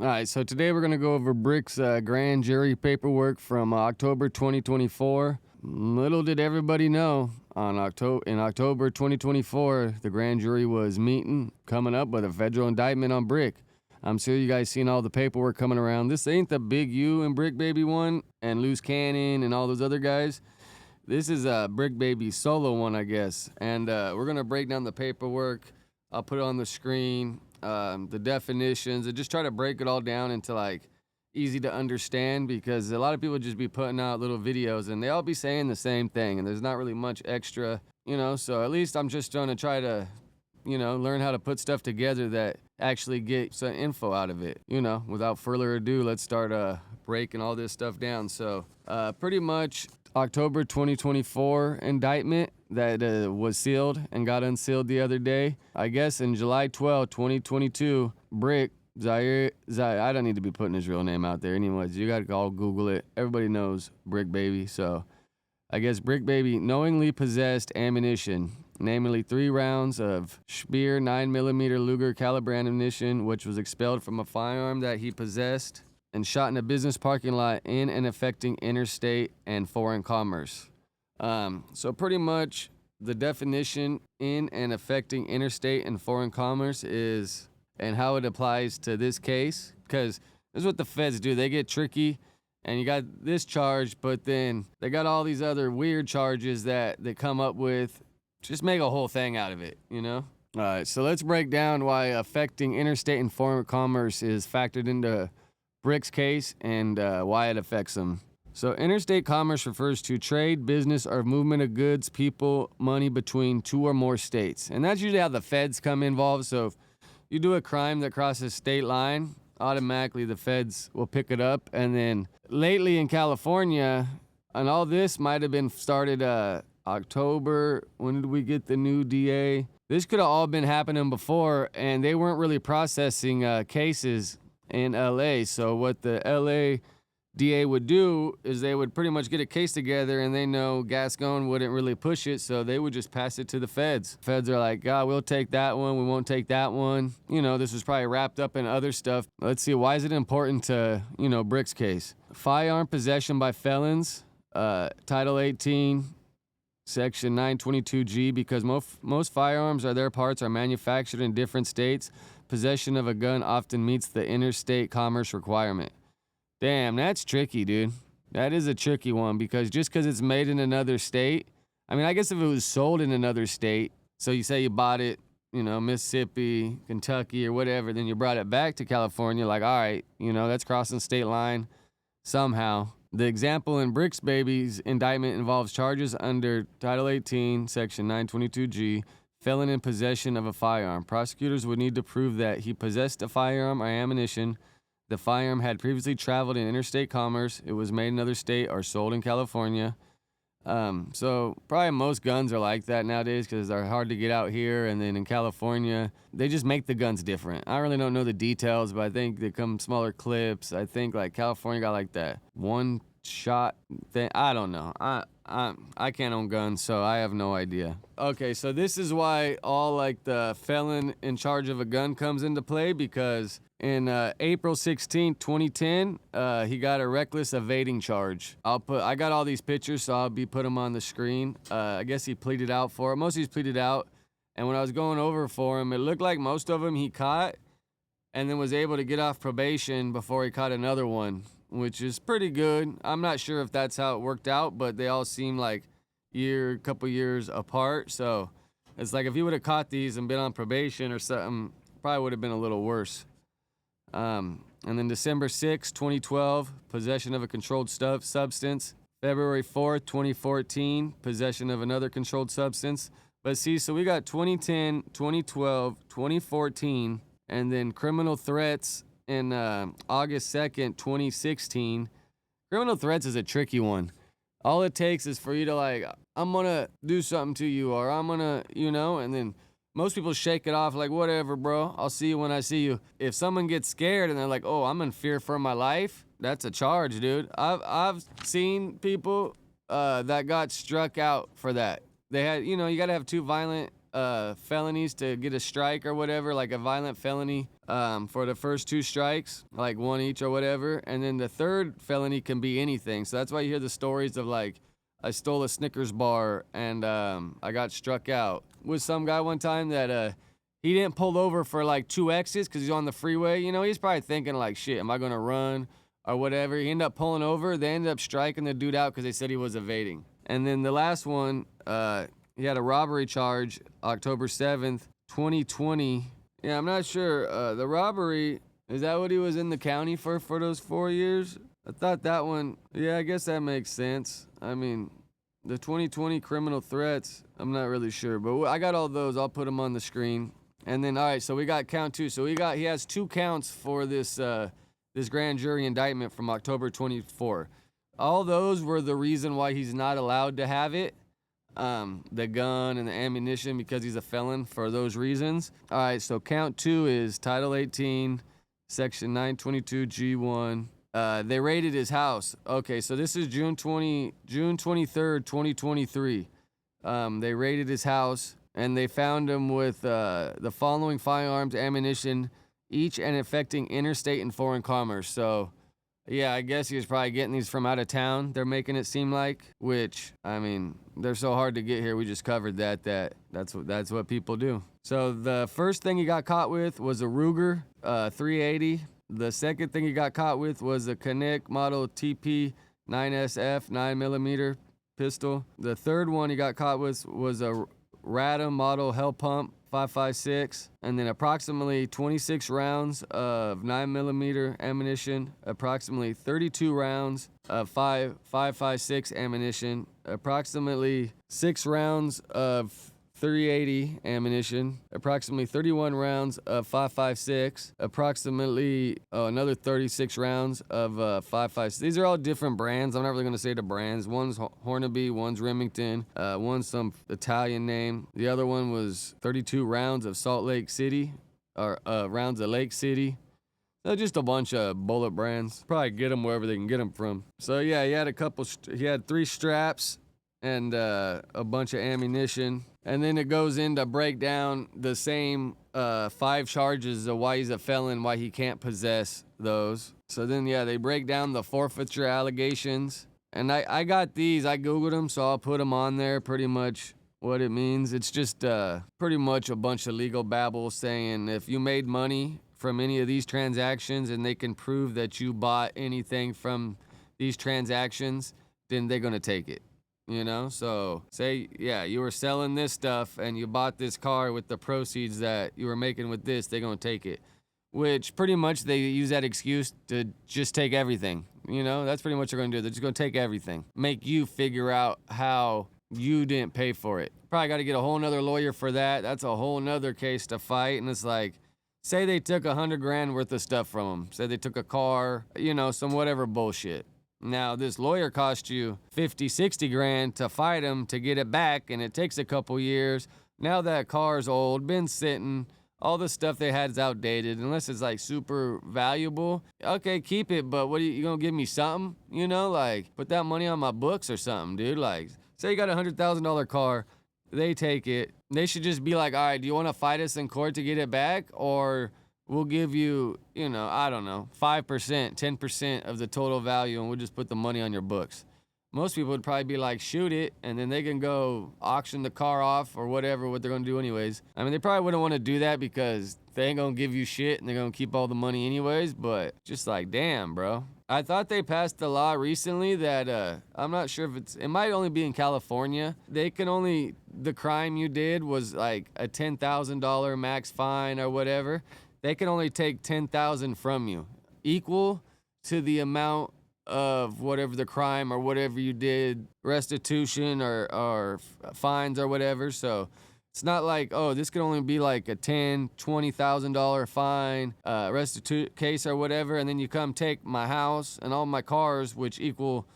All right, so today we're going to go over Brick's grand jury paperwork from October 2024. Little did everybody know, in October 2024, the grand jury was meeting, coming up with a federal indictment on Brick. I'm sure you guys seen all the paperwork coming around. This ain't the big U and Bricc Baby one and Loose Cannon and all those other guys. This is a Bricc Baby solo one, I guess. And we're going to break down the paperwork. I'll put it on the screen. The definitions, and just try to break it all down into like easy to understand, because a lot of people just be putting out little videos and they all be saying the same thing and there's not really much extra, so at least I'm just trying to try to, learn how to put stuff together that actually get some info out of it. Without further ado, let's start breaking all this stuff down. So pretty much October 2024 indictment that was sealed and got unsealed the other day. I guess in July 12, 2022, Bricc, Zihirr, I don't need to be putting his real name out there anyways. You gotta all Google it. Everybody knows Bricc Baby. So I guess Bricc Baby knowingly possessed ammunition, namely 3 rounds of Speer 9mm Luger caliber ammunition, which was expelled from a firearm that he possessed and shot in a business parking lot in and affecting interstate and foreign commerce. So pretty much the definition in and affecting interstate and foreign commerce is, and how it applies to this case, because this is what the feds do. They get tricky, and you got this charge, but then they got all these other weird charges that they come up with. Just make a whole thing out of it, All right, so let's break down why affecting interstate and foreign commerce is factored into Brick's case and why it affects them. So interstate commerce refers to trade, business, or movement of goods, people, money between 2 or more states. And that's usually how the feds come involved. So if you do a crime that crosses state line, automatically the feds will pick it up. And then lately in California, and all this might have been started October. When did we get the new DA? This could have all been happening before, and they weren't really processing cases in LA. So what the LA DA would do is they would pretty much get a case together, and they know Gascon wouldn't really push it, so they would just pass it to the feds. Feds are like, God, we'll take that one, we won't take that one. This was probably wrapped up in other stuff. Let's see, why is it important to, Brick's case? Firearm possession by felons, Title 18, Section 922G, because most firearms or their parts are manufactured in different states. Possession of a gun often meets the interstate commerce requirement. Damn, that's tricky, dude. That is a tricky one, because just because it's made in another state, I guess if it was sold in another state, so you say you bought it, Mississippi, Kentucky, or whatever, then you brought it back to California, like, all right, that's crossing state line somehow. The example in Bricc Baby's indictment involves charges under Title 18, Section 922G, felon in possession of a firearm. Prosecutors would need to prove that he possessed a firearm or ammunition. The firearm had previously traveled in interstate commerce. It was made in another state or sold in California. So probably most guns are like that nowadays because they're hard to get out here. And then in California, they just make the guns different. I really don't know the details, but I think they come smaller clips. I think like California got like that one shot thing. I don't know. I can't own guns, so I have no idea. Okay, so this is why all like the felon in charge of a gun comes into play, because in April 16, 2010, he got a reckless evading charge. I got all these pictures, so I'll be putting them on the screen. I guess he pleaded out for it. Most of these pleaded out, and when I was going over for him, it looked like most of them he caught, and then was able to get off probation before he caught another one, which is pretty good. I'm not sure if that's how it worked out, but they all seem like couple years apart. So it's like if he would have caught these and been on probation or something, probably would have been a little worse. And then December 6, 2012, possession of a controlled substance. February 4th, 2014, possession of another controlled substance. But see, so we got 2010, 2012, 2014, and then criminal threats in August 2nd, 2016. Criminal threats is a tricky one. All it takes is for you to like, I'm gonna do something to you, or I'm gonna, and then most people shake it off like, whatever, bro, I'll see you when I see you. If someone gets scared and they're like, oh, I'm in fear for my life, that's a charge, dude. I've seen people that got struck out for that. They had, you gotta have 2 violent felonies to get a strike or whatever, like a violent felony for the first 2 strikes, like 1 each or whatever. And then the third felony can be anything. So that's why you hear the stories of like, I stole a Snickers bar and I got struck out. With some guy one time that he didn't pull over for like 2 exits because he's on the freeway. You know, he's probably thinking like, shit, am I going to run or whatever? He ended up pulling over. They ended up striking the dude out because they said he was evading. And then the last one, he had a robbery charge October 7th, 2020. Yeah, I'm not sure. The robbery, is that what he was in the county for those 4 years? I thought that one, yeah, I guess that makes sense. I mean, the 2020 criminal threats, I'm not really sure, but I got all those. I'll put them on the screen. And then, all right, so we got count 2. So he has 2 counts for this grand jury indictment from October 24. All those were the reason why he's not allowed to have it. The gun and the ammunition, because he's a felon for those reasons. All right, so count 2 is Title 18, Section 922G1. They raided his house. Okay, so this is June 23rd, 2023. They raided his house and they found him with the following firearms, ammunition, each and affecting interstate and foreign commerce. So, yeah, I guess he was probably getting these from out of town. They're making it seem like, which, I mean, they're so hard to get here. We just covered that's what people do. So the first thing he got caught with was a Ruger 380. The second thing he got caught with was a Connect model TP 9SF 9mm pistol. The third one he got caught with was a Radom model Hell Pump 5.56, and then approximately 26 rounds of 9mm ammunition, approximately 32 rounds of 5.56 ammunition, approximately 6 rounds of 380 ammunition, approximately 31 rounds of 5.56, approximately another 36 rounds of 5.56. These are all different brands. I'm not really going to say the brands. One's Hornby, one's Remington, one's some Italian name. The other one was 32 rounds of Salt Lake City, or rounds of Lake City. So just a bunch of bullet brands. Probably get them wherever they can get them from. So yeah, he had 3 straps and a bunch of ammunition. And then it goes in to break down the same 5 charges of why he's a felon, why he can't possess those. So then, yeah, they break down the forfeiture allegations. And I got these. I Googled them, so I'll put them on there, pretty much what it means. It's just pretty much a bunch of legal babble saying if you made money from any of these transactions and they can prove that you bought anything from these transactions, then they're going to take it. You know, so say, yeah, you were selling this stuff and you bought this car with the proceeds that you were making with this, they're going to take it. Which pretty much they use that excuse to just take everything. You know, that's pretty much what they're going to do. They're just going to take everything. Make you figure out how you didn't pay for it. Probably got to get a whole nother lawyer for that. That's a whole nother case to fight. And it's like, say they took $100,000 worth of stuff from them. Say they took a car, you know, some whatever bullshit. Now, this lawyer cost you $50,000-$60,000 to fight him to get it back, and it takes a couple years. Now that car's old, been sitting, all the stuff they had is outdated, unless it's like super valuable. Okay, keep it, but what are you gonna give me something? You know, like put that money on my books or something, dude. Like, say you got a $100,000 car, they take it. They should just be like, all right, do you want to fight us in court to get it back, or we'll give you, you know, I don't know, 5%, 10% of the total value, and we'll just put the money on your books. Most people would probably be like, shoot it, and then they can go auction the car off or whatever, what they're going to do anyways. I mean, they probably wouldn't want to do that because they ain't going to give you shit and they're going to keep all the money anyways, but just like, damn, bro. I thought they passed a law recently that, I'm not sure if it might only be in California. The crime you did was like a $10,000 max fine or whatever. They can only take $10,000 from you, equal to the amount of whatever the crime or whatever you did, restitution or fines or whatever. So it's not like, oh, this could only be like a $10,000, $20,000 fine, case or whatever, and then you come take my house and all my cars, which equal,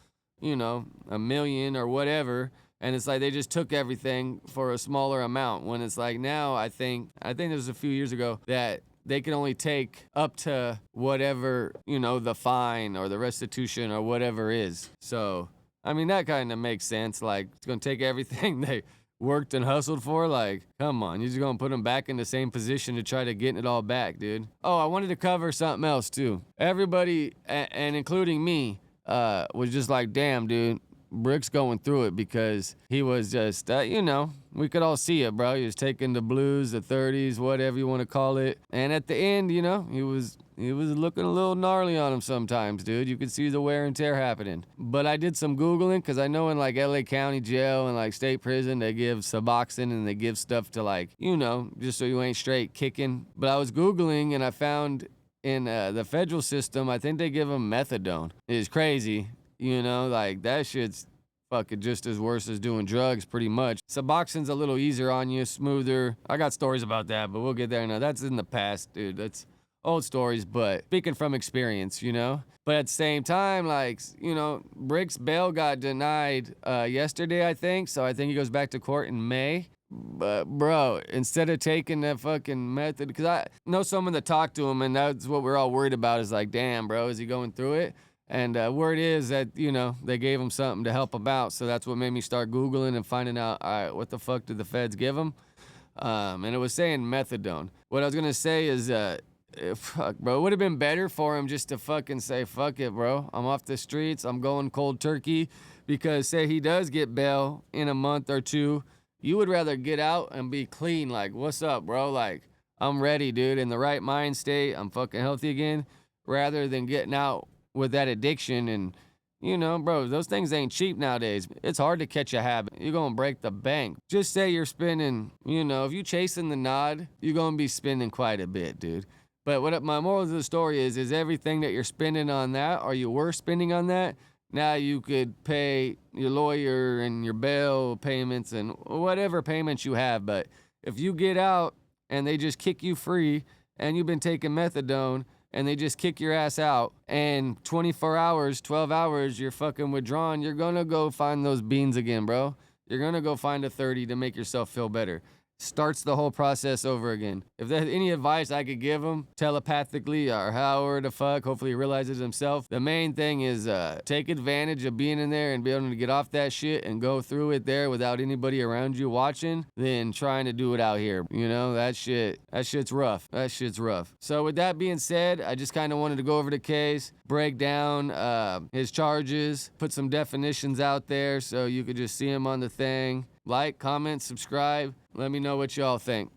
you know, $1 million or whatever. And it's like they just took everything for a smaller amount. When it's like now, I think it was a few years ago that they can only take up to whatever, you know, the fine or the restitution or whatever is. So, I mean, that kind of makes sense. Like, it's going to take everything worked and hustled for? Like, come on, you're just gonna put him back in the same position to try to get it all back, dude. Oh, I wanted to cover something else too. Everybody, and including me, was just like, damn, dude, Brick's going through it because he was just, we could all see it, bro. He was taking the blues, the 30s, whatever you want to call it. And at the end, he was looking a little gnarly on him sometimes, dude. You could see the wear and tear happening. But I did some Googling because I know in like LA County jail and like state prison, they give Suboxone and they give stuff to like, just so you ain't straight kicking. But I was Googling and I found in the federal system, I think they give them methadone. It's crazy. Like that shit's fucking just as worse as doing drugs, pretty much. Suboxone's a little easier on you, smoother. I got stories about that, but we'll get there now. That's in the past, dude. That's old stories, but speaking from experience, But at the same time, like, Brick's bail got denied yesterday, I think. So I think he goes back to court in May. But, bro, instead of taking that fucking method, because I know someone that talked to him, and that's what we're all worried about is like, damn, bro, is he going through it? And word is that, they gave him something to help him out. So that's what made me start Googling and finding out, all right, what the fuck did the feds give him? And it was saying methadone. What I was going to say is, fuck, bro, it would have been better for him just to fucking say, fuck it, bro. I'm off the streets. I'm going cold turkey. Because say he does get bail in a month or two, you would rather get out and be clean. Like, what's up, bro? Like, I'm ready, dude. In the right mind state. I'm fucking healthy again. Rather than getting out with that addiction and, bro, those things ain't cheap nowadays. It's hard to catch a habit. You're gonna break the bank. Just say you're spending, if you chasing the nod, you're gonna be spending quite a bit, dude. But what my moral of the story is everything that you're spending on that, or you were spending on that, now you could pay your lawyer and your bail payments and whatever payments you have. But if you get out and they just kick you free and you've been taking methadone, and they just kick your ass out, and 24 hours, 12 hours, you're fucking withdrawn, you're gonna go find those beans again, bro. You're gonna go find a 30 to make yourself feel better. Starts the whole process over again. If there's any advice I could give him telepathically or however the fuck, hopefully he realizes himself, the main thing is take advantage of being in there and being able to get off that shit and go through it there without anybody around you watching than trying to do it out here. That shit's rough. That shit's rough. So with that being said, I just kind of wanted to go over the case, break down his charges, put some definitions out there so you could just see him on the thing. Like, comment, subscribe. Let me know what y'all think.